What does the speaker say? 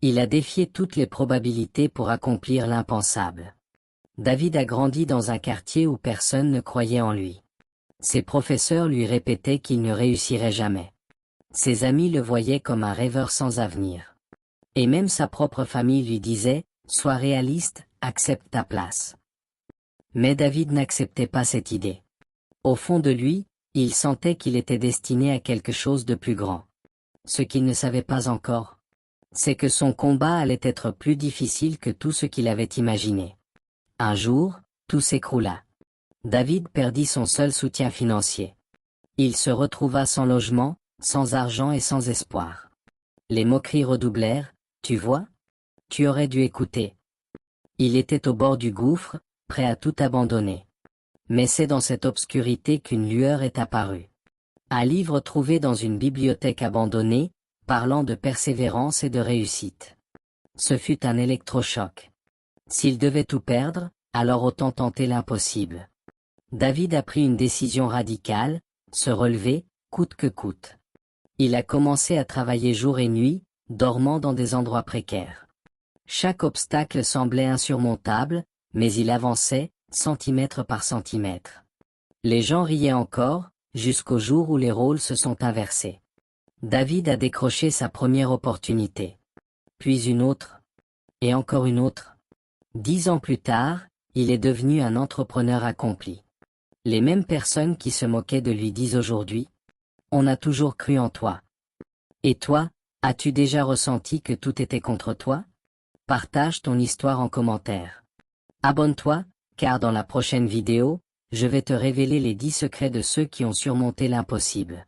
Il a défié toutes les probabilités pour accomplir l'impensable. David a grandi dans un quartier où personne ne croyait en lui. Ses professeurs lui répétaient qu'il ne réussirait jamais. Ses amis le voyaient comme un rêveur sans avenir. Et même sa propre famille lui disait « Sois réaliste, accepte ta place ». Mais David n'acceptait pas cette idée. Au fond de lui, il sentait qu'il était destiné à quelque chose de plus grand. Ce qu'il ne savait pas encore, c'est que son combat allait être plus difficile que tout ce qu'il avait imaginé. Un jour, tout s'écroula. David perdit son seul soutien financier. Il se retrouva sans logement, sans argent et sans espoir. Les moqueries redoublèrent, « Tu vois? Tu aurais dû écouter. » Il était au bord du gouffre, prêt à tout abandonner. Mais c'est dans cette obscurité qu'une lueur est apparue. Un livre trouvé dans une bibliothèque abandonnée, parlant de persévérance et de réussite. Ce fut un électrochoc. S'il devait tout perdre, alors autant tenter l'impossible. David a pris une décision radicale, se relever, coûte que coûte. Il a commencé à travailler jour et nuit, dormant dans des endroits précaires. Chaque obstacle semblait insurmontable, mais il avançait, centimètre par centimètre. Les gens riaient encore, jusqu'au jour où les rôles se sont inversés. David a décroché sa première opportunité. Puis une autre. Et encore une autre. 10 ans plus tard, il est devenu un entrepreneur accompli. Les mêmes personnes qui se moquaient de lui disent aujourd'hui « On a toujours cru en toi ». Et toi, as-tu déjà ressenti que tout était contre toi? Partage ton histoire en commentaire. Abonne-toi, car dans la prochaine vidéo, je vais te révéler les 10 secrets de ceux qui ont surmonté l'impossible.